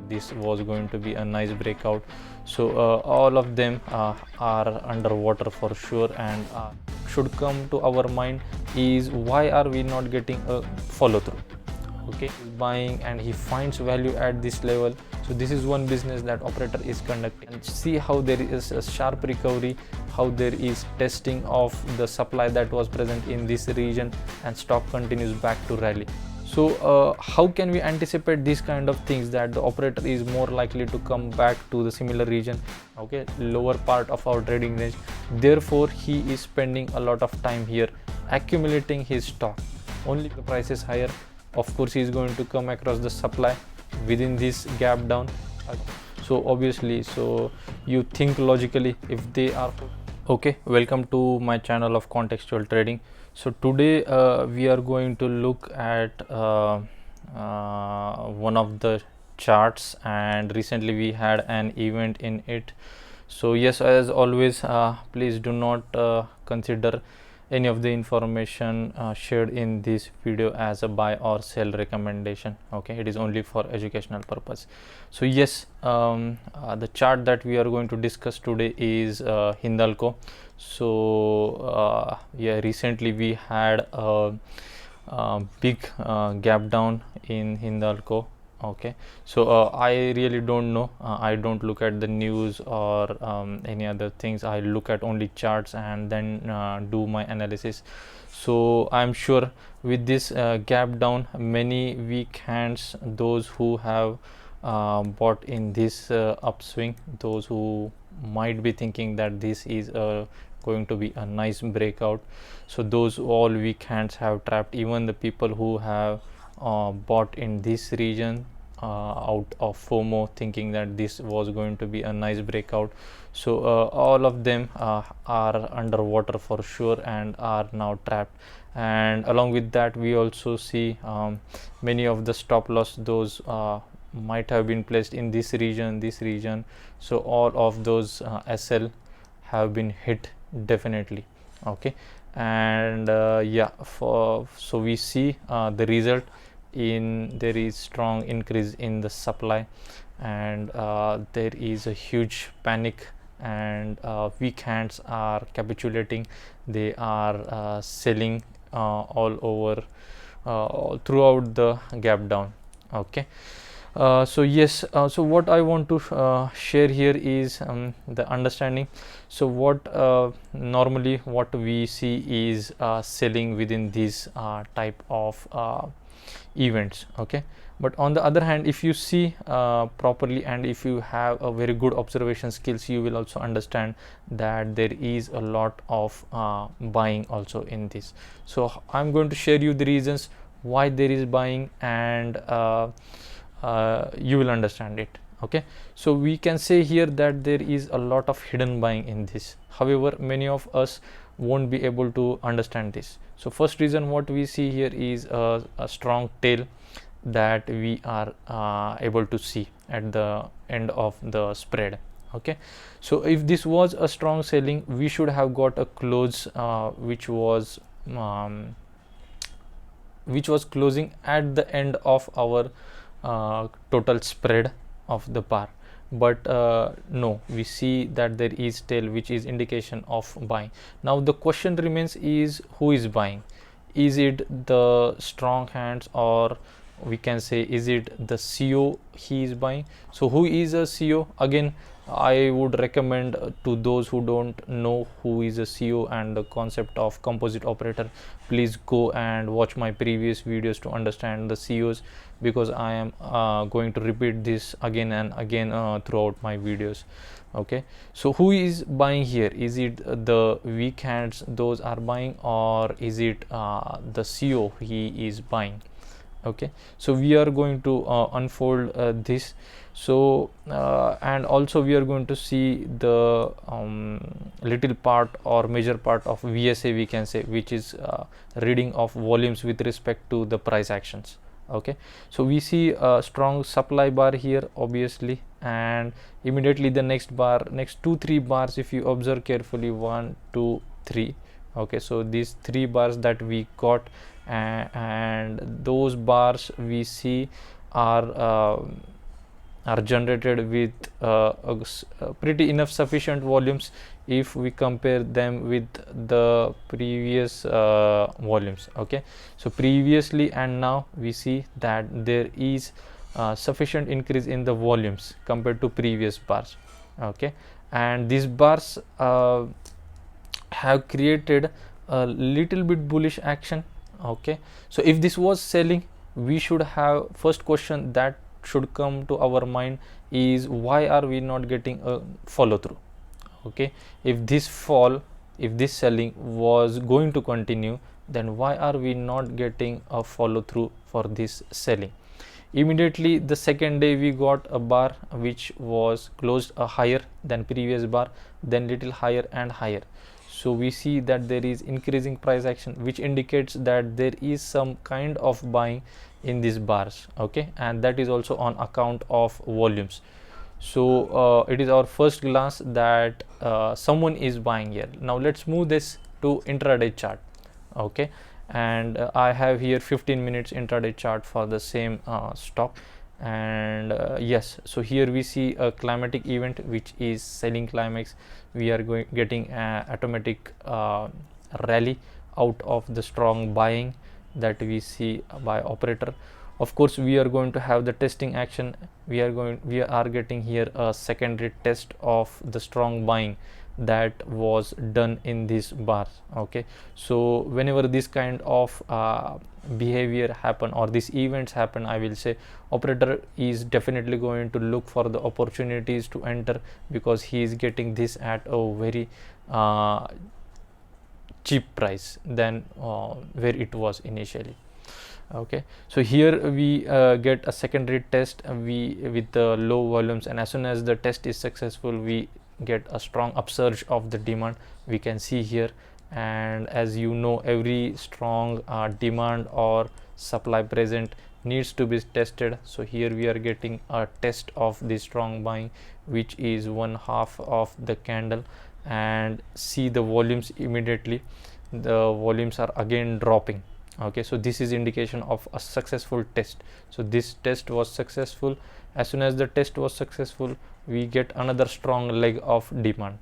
this was going to be a nice breakout. So all of them are underwater for sure, and should come to our mind is why are we not getting a follow through. Okay, buying and he finds value at this level. So this is one business that operator is conducting, and see how there is a sharp recovery, how there is testing of the supply that was present in this region, and stock continues back to rally. So how can we anticipate these kind of things, that the operator is more likely to come back to the similar region, okay, lower part of our trading range. Therefore he is spending a lot of time here accumulating his stock. Only the price is higher, of course he is going to come across the supply within this gap down. So obviously, so you think logically, if they are okay. Welcome to my channel of Contextual Trading. So today we are going to look at one of the charts, and recently we had an event in it. So yes, as always, please do not consider any of the information shared in this video as a buy or sell recommendation. Okay, it is only for educational purpose. So yes, the chart that we are going to discuss today is Hindalco. So yeah, recently we had a big gap down in Hindalco. Okay, so I really don't know, I don't look at the news or any other things. I look at only charts and then do my analysis. So I'm sure with this gap down, many weak hands, those who have bought in this upswing, those who might be thinking that this is going to be a nice breakout, so those all weak hands have trapped even the people who have bought in this region out of FOMO, thinking that this was going to be a nice breakout. So all of them are underwater for sure and are now trapped. And along with that, we also see many of the stop loss, those might have been placed in this region. So all of those SL have been hit definitely. Okay, and yeah, so we see the result in there is strong increase in the supply, and there is a huge panic, and weak hands are capitulating. They are selling all over throughout the gap down. Okay, so yes, so what I want to share here is the understanding. So what normally what we see is selling within these type of events. Okay, but on the other hand, if you see properly and if you have a very good observation skills, you will also understand that there is a lot of buying also in this. So I'm going to share you the reasons why there is buying, and you will understand it. Okay, so we can say here that there is a lot of hidden buying in this. However, many of us won't be able to understand this. So first reason what we see here is a strong tail that we are able to see at the end of the spread. Okay, so if this was a strong selling, we should have got a close which was closing at the end of our total spread of the bar. But no, we see that there is tail, which is indication of buying. Now the question remains is who is buying? Is it the strong hands, or we can say is it the CO he is buying? So who is a CO? Again, I would recommend to those who don't know who is a CO and the concept of composite operator, please go and watch my previous videos to understand the COs, because I am going to repeat this again and again throughout my videos. Okay, so who is buying here? Is it the weak hands, those are buying, or is it the CO he is buying? Okay, so we are going to unfold this. So and also we are going to see the little part or major part of VSA, we can say, which is reading of volumes with respect to the price actions. Okay, so we see a strong supply bar here obviously, and immediately the next bar, next 2-3 bars, if you observe carefully, 1 2 3. Okay, so these 3 bars that we got, and those bars we see are are generated with pretty enough sufficient volumes if we compare them with the previous volumes. Okay, so previously and now we see that there is sufficient increase in the volumes compared to previous bars. Okay, and these bars have created a little bit bullish action. Okay, so if this was selling, we should have first question that should come to our mind is why are we not getting a follow through. Okay, if this fall, if this selling was going to continue, then why are we not getting a follow through for this selling? Immediately the second day we got a bar which was closed a higher than previous bar, then little higher and higher. So we see that there is increasing price action, which indicates that there is some kind of buying in these bars. Okay, and that is also on account of volumes. So it is our first glance that someone is buying here. Now let's move this to intraday chart. Okay, and I have here 15 minutes intraday chart for the same stock. And yes, so here we see a climatic event which is selling climax. We are getting automatic rally out of the strong buying that we see by operator. Of course, we are going to have the testing action. We are getting here a secondary test of the strong buying that was done in these bars. Okay, so whenever this kind of behavior happen or these events happen, I will say operator is definitely going to look for the opportunities to enter, because he is getting this at a very cheap price than where it was initially. Okay, so here we get a secondary test with the low volumes, and as soon as the test is successful, we get a strong upsurge of the demand we can see here. And as you know, every strong demand or supply present needs to be tested. So here we are getting a test of the strong buying, which is one half of the candle, and see the volumes immediately. The volumes are again dropping. Okay, so this is indication of a successful test. So this test was successful. As soon as the test was successful, we get another strong leg of demand.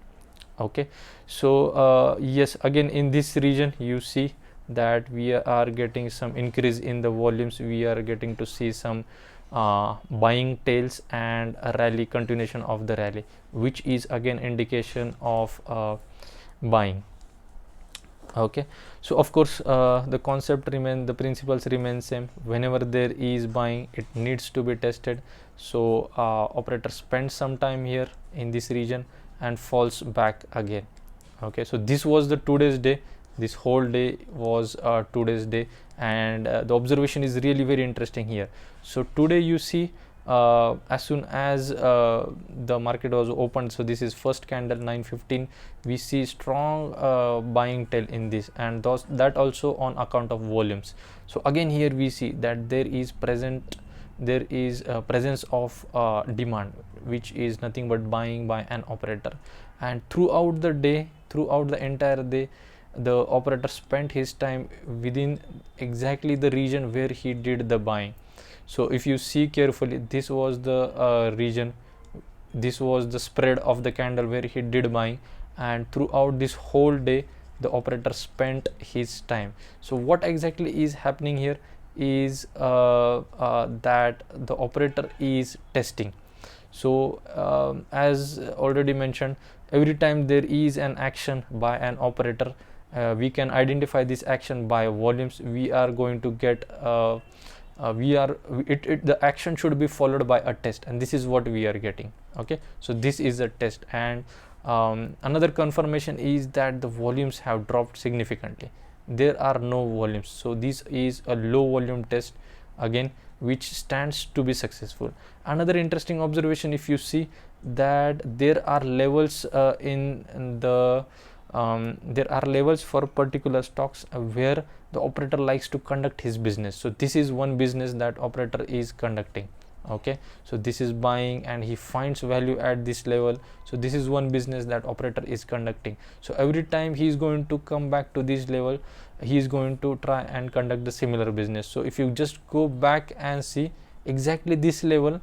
Okay, so yes, again in this region you see that we are getting some increase in the volumes. We are getting to see some buying tails and a rally, continuation of the rally, which is again indication of buying. Okay, so of course the concept remain, the principles remain same. Whenever there is buying, it needs to be tested. So operator spends some time here in this region and falls back again. Okay, so this was the today's day. This whole day was today's day, and the observation is really very interesting here. So today you see as soon as the market was opened, so this is first candle 9:15, we see strong buying tail in this, and that also on account of volumes. So again here we see that there is presence of demand, which is nothing but buying by an operator. And throughout the day, throughout the entire day, the operator spent his time within exactly the region where he did the buying. So if you see carefully, this was the region, this was the spread of the candle where he did buying, and throughout this whole day the operator spent his time. So what exactly is happening here is that the operator is testing. So as already mentioned, every time there is an action by an operator, we can identify this action by volumes. We are going to get the action should be followed by a test, and this is what we are getting. Okay, so this is a test, and another confirmation is that the volumes have dropped significantly. There are no volumes, so this is a low volume test again, which stands to be successful. Another interesting observation, if you see that there are levels there are levels for particular stocks where the operator likes to conduct his business. So this is one business that operator is conducting. Okay, so this is buying and he finds value at this level. So this is one business that operator is conducting. So every time he is going to come back to this level, he is going to try and conduct the similar business. So if you just go back and see exactly this level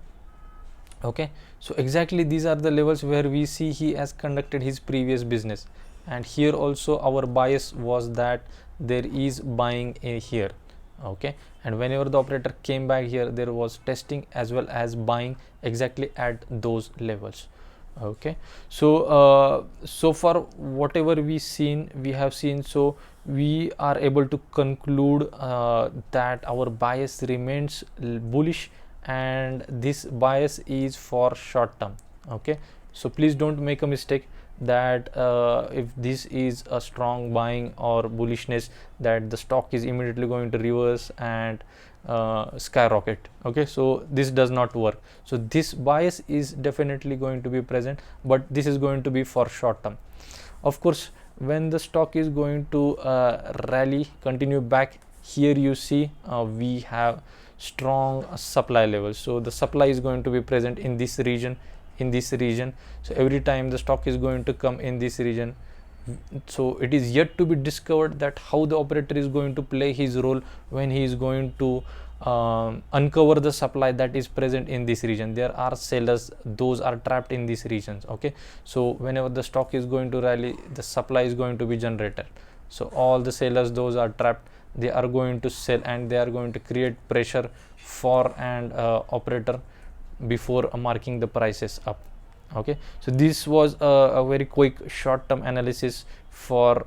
Okay, so exactly these are the levels where we see he has conducted his previous business, and here also our bias was that there is buying here. Okay, and whenever the operator came back here, there was testing as well as buying exactly at those levels. Okay, so so far whatever we have seen, so we are able to conclude that our bias remains bullish, and this bias is for short term. Okay, so please don't make a mistake that if this is a strong buying or bullishness, that the stock is immediately going to reverse and skyrocket. Okay, so this does not work. So this bias is definitely going to be present, but this is going to be for short term. Of course, when the stock is going to rally, continue back, here you see we have strong supply levels. So the supply is going to be present in this region, so every time the stock is going to come in this region. So it is yet to be discovered that how the operator is going to play his role when he is going to uncover the supply that is present in this region. There are sellers, those are trapped in these regions. Okay, so whenever the stock is going to rally, the supply is going to be generated. So all the sellers, those are trapped, they are going to sell, and they are going to create pressure for an operator before marking the prices up. Okay, so this was a very quick short term analysis for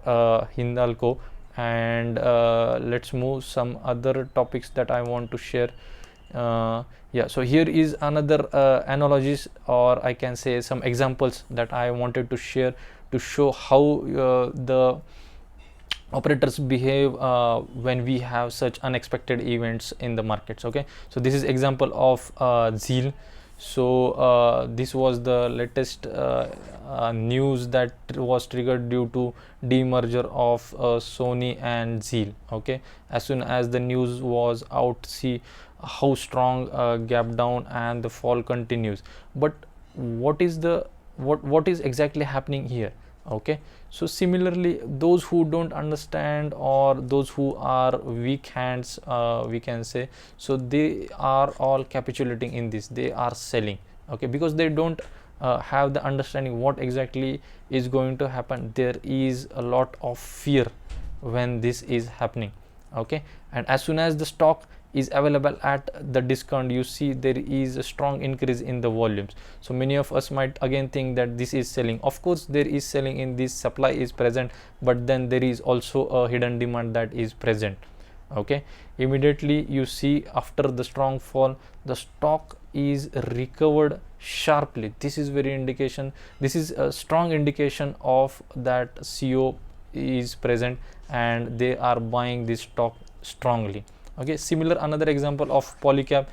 Hindalco, and let's move some other topics that I want to share. Yeah, so here is another analogies, or I can say some examples that I wanted to share to show how the operators behave when we have such unexpected events in the markets. Okay, so this is example of Zeal. So this was the latest news that was triggered due to demerger of Sony and Zeal. Okay, as soon as the news was out, see how strong gap down and the fall continues. But what is the what is exactly happening here? Okay, so similarly, those who don't understand, or those who are weak hands, we can say, so they are all capitulating in this, they are selling. Okay, because they don't have the understanding what exactly is going to happen. There is a lot of fear when this is happening. Okay, and as soon as the stock is available at the discount, you see there is a strong increase in the volumes. So many of us might again think that this is selling. Of course there is selling in this, supply is present, but then there is also a hidden demand that is present. Okay, immediately you see after the strong fall, the stock is recovered sharply. This is very indication, this is a strong indication of that CO is present, and they are buying this stock strongly. Okay, similar another example of Polycab,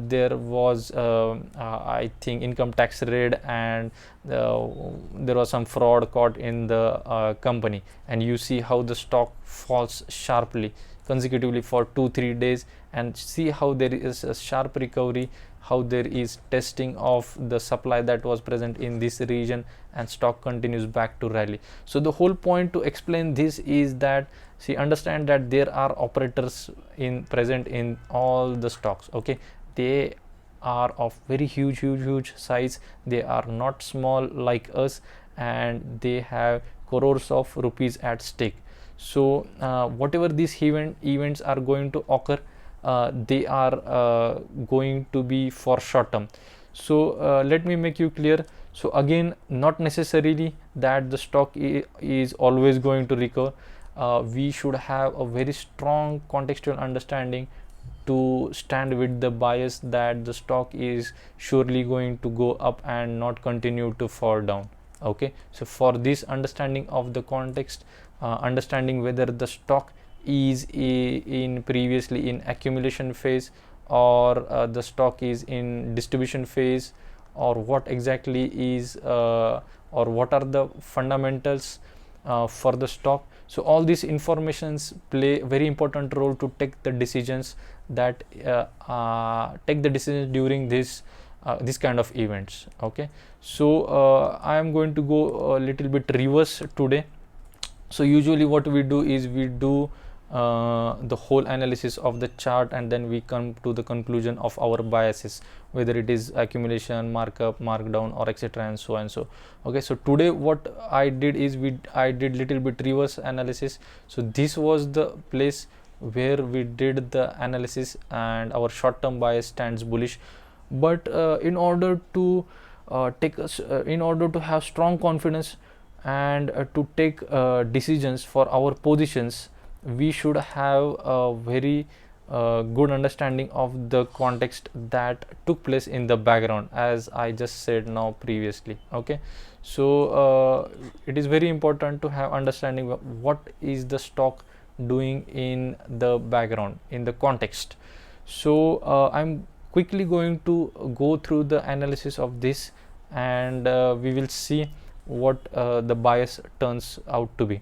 there was I think income tax raid, and there was some fraud caught in the company, and you see how the stock falls sharply consecutively for 2-3 days, and see how there is a sharp recovery, how there is testing of the supply that was present in this region, and stock continues back to rally. So the whole point to explain this is that, see, understand that there are operators in present in all the stocks. Okay, they are of very huge size, they are not small like us, and they have crores of rupees at stake. So whatever these events are going to occur, they are going to be for short term. So let me make you clear. So again, not necessarily that the stock is always going to recover. We should have a very strong contextual understanding to stand with the bias that the stock is surely going to go up and not continue to fall down. Okay, so for this understanding of the context, understanding whether the stock is in previously in accumulation phase, or the stock is in distribution phase, or what exactly is or what are the fundamentals for the stock. So all these informations play a very important role to take the decisions that during this kind of events. Okay, so I am going to go a little bit reverse today. So usually what we do is we do the whole analysis of the chart, and then we come to the conclusion of our biases, whether it is accumulation, markup, markdown, or etc., and so and so. Okay, so today what I did is I did little bit reverse analysis. So this was the place where we did the analysis and our short term bias stands bullish, but in order to in order to have strong confidence and to take decisions for our positions, we should have a very good understanding of the context that took place in the background, as I just said now previously. Okay, so it is very important to have understanding what is the stock doing in the background, in the context. So I'm quickly going to go through the analysis of this, and we will see what the bias turns out to be.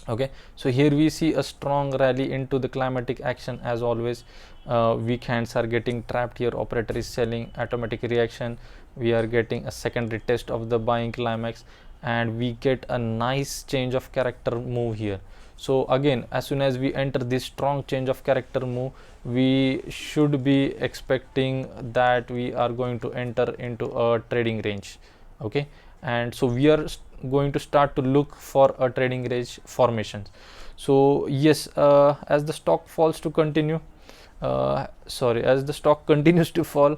Okay, so here we see a strong rally into the climatic action. As always, weak hands are getting trapped here. Operator is selling, automatic reaction. We are getting a secondary test of the buying climax, and we get a nice change of character move here. So again, as soon as we enter this strong change of character move, we should be expecting that we are going to enter into a trading range. Okay, and so we are going to start to look for a trading range formation. So yes, as the stock falls to continue as the stock continues to fall,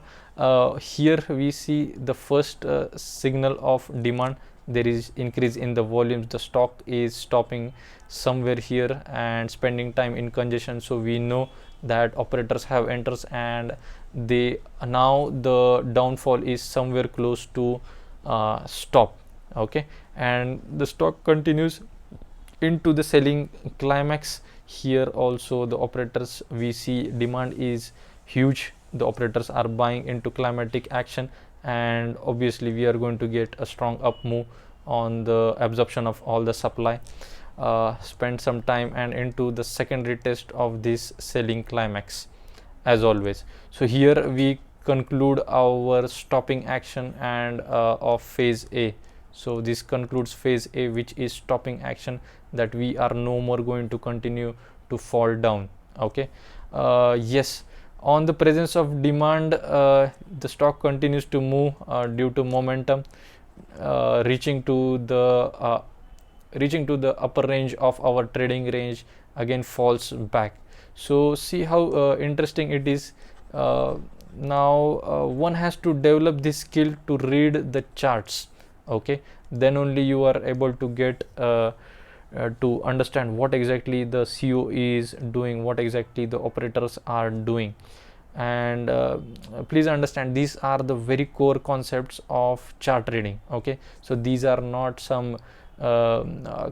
here we see the first signal of demand. There is increase in the volumes. The stock is stopping somewhere here and spending time in congestion, so we know that operators have enters, and they now the downfall is somewhere close to stop. Okay, and the stock continues into the selling climax. Here also the operators, we see demand is huge. The operators are buying into climatic action, and obviously we are going to get a strong up move on the absorption of all the supply. Spend some time and into the secondary test of this selling climax as always. So here we conclude our stopping action and of phase A. So this concludes phase A, which is stopping action, that we are no more going to continue to fall down. Okay, yes, on the presence of demand, the stock continues to move due to momentum, reaching to the upper range of our trading range, again falls back. So see how interesting it is. Now one has to develop this skill to read the charts. Okay, then only you are able to get to understand what exactly the CO is doing, what exactly the operators are doing. And please understand, these are the very core concepts of chart reading. Okay, so these are not some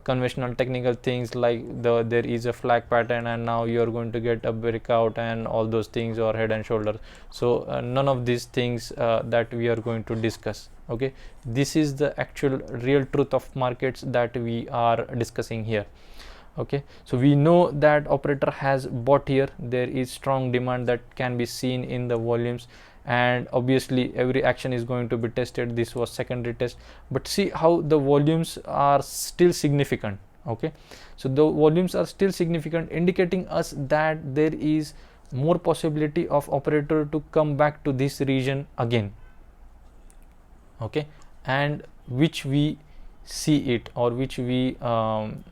conventional technical things like there is a flag pattern and now you are going to get a breakout and all those things, or head and shoulders. So none of these things that we are going to discuss. Okay, this is the actual real truth of markets that we are discussing here. Okay, so we know that operator has bought here. There is strong demand that can be seen in the volumes, and obviously every action is going to be tested. This was secondary test, but see how the volumes are still significant. Okay, so the volumes are still significant, indicating us that there is more possibility of operator to come back to this region again. Okay, and which we see it, or which we come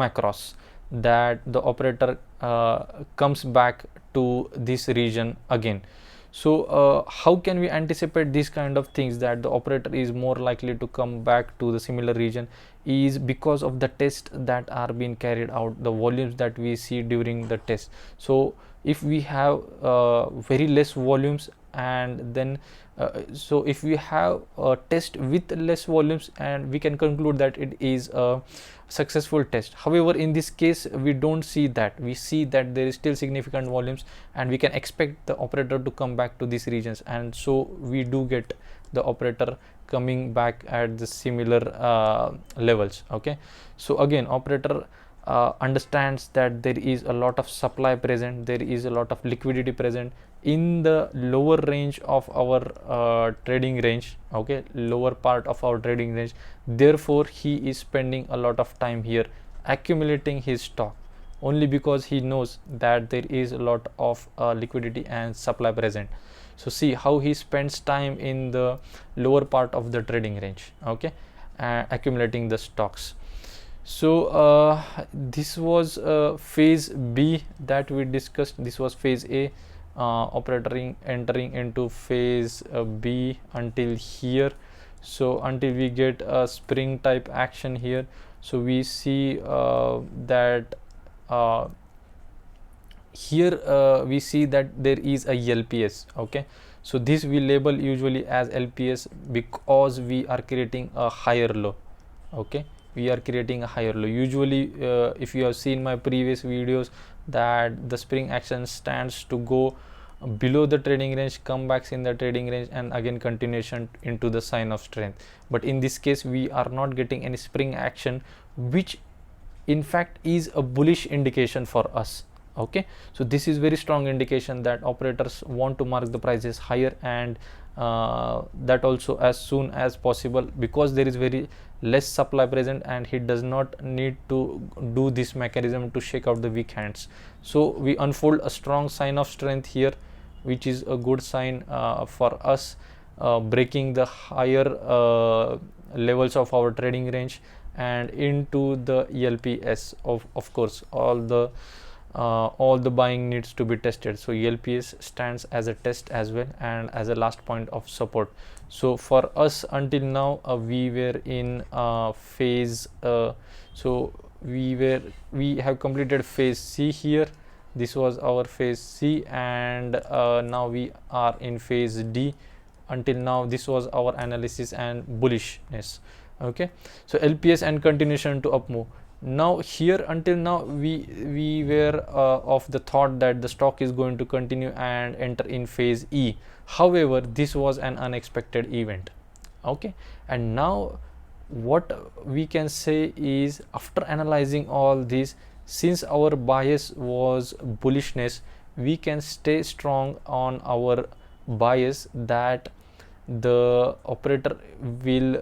across, that the operator comes back to this region again. So how can we anticipate these kind of things, that the operator is more likely to come back to the similar region, is because of the tests that are being carried out, the volumes that we see during the test. So if we have very less volumes, and then so if we have a test with less volumes, and we can conclude that it is a successful test. However, in this case we don't see that. We see that there is still significant volumes, and we can expect the operator to come back to these regions, and so we do get the operator coming back at the similar levels. Okay, so again, operator understands that there is a lot of supply present, there is a lot of liquidity present in the lower range of our trading range. Okay, lower part of our trading range. Therefore he is spending a lot of time here accumulating his stock only because he knows that there is a lot of liquidity and supply present. So see how he spends time in the lower part of the trading range, okay, accumulating the stocks. So this was phase B that we discussed. This was phase A, operating entering into phase B until here. So until we get a spring type action here. So we see that here we see that there is a LPS, okay. So this we label usually as LPS because we are creating a higher low, okay. We are creating a higher low. Usually if you have seen my previous videos, that the spring action stands to go below the trading range, comebacks in the trading range, and again continuation into the sign of strength. But in this case we are not getting any spring action, which in fact is a bullish indication for us, okay. So this is very strong indication that operators want to mark the prices higher, and that also as soon as possible, because there is very less supply present and he does not need to do this mechanism to shake out the weak hands. So we unfold a strong sign of strength here, which is a good sign for us, breaking the higher levels of our trading range and into the LPS. Of course all the buying needs to be tested, so LPS stands as a test as well and as a last point of support. So for us until now we were in phase so we have completed phase C here. This was our phase C, and now we are in phase D. Until now this was our analysis and bullishness, okay. So LPS and continuation to up move. Now here until now we were of the thought that the stock is going to continue and enter in phase E. However, this was an unexpected event, okay. And now what we can say is, after analyzing all this, since our bias was bullishness, we can stay strong on our bias that the operator will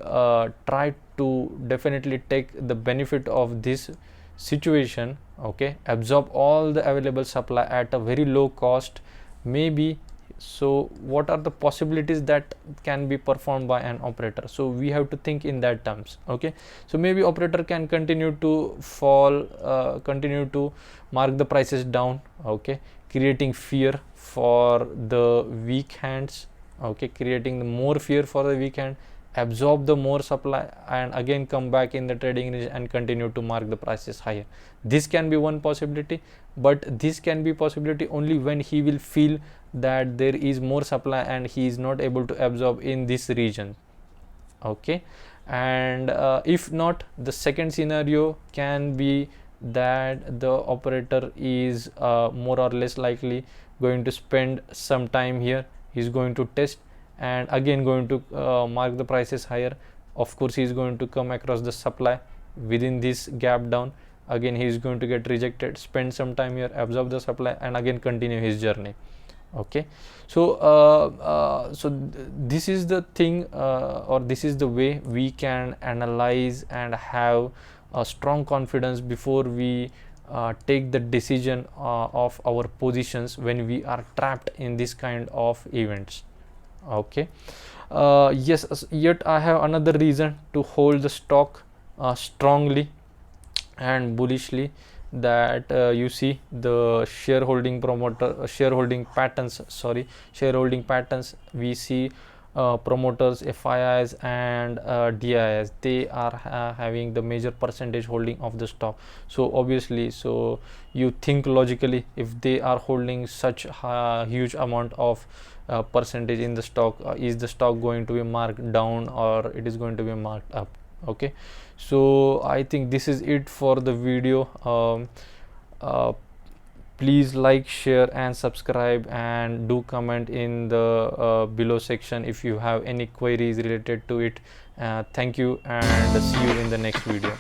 try to definitely take the benefit of this situation, okay, absorb all the available supply at a very low cost maybe. So what are the possibilities that can be performed by an operator? So we have to think in that terms, okay. So maybe operator can continue to fall, continue to mark the prices down, okay, creating fear for the weak hands, okay, creating more fear for the weak hand, absorb the more supply, and again come back in the trading range and continue to mark the prices higher. This can be one possibility, but this can be possibility only when he will feel that there is more supply and he is not able to absorb in this region, okay. And if not, the second scenario can be that the operator is more or less likely going to spend some time here. He's going to test and again going to mark the prices higher. Of course he is going to come across the supply within this gap down. Again he is going to get rejected, spend some time here, absorb the supply, and again continue his journey, okay. So this is the thing, or this is the way we can analyze and have a strong confidence before we take the decision of our positions when we are trapped in this kind of events, okay. Yes, yet I have another reason to hold the stock strongly and bullishly, that you see the shareholding patterns, we see promoters, FIIs and DIIs, they are having the major percentage holding of the stock. So obviously, so you think logically, if they are holding such huge amount of percentage in the stock, is the stock going to be marked down or it is going to be marked up, okay. So I think this is it for the video. Please like, share and subscribe, and do comment in the below section if you have any queries related to it. Thank you, and see you in the next video.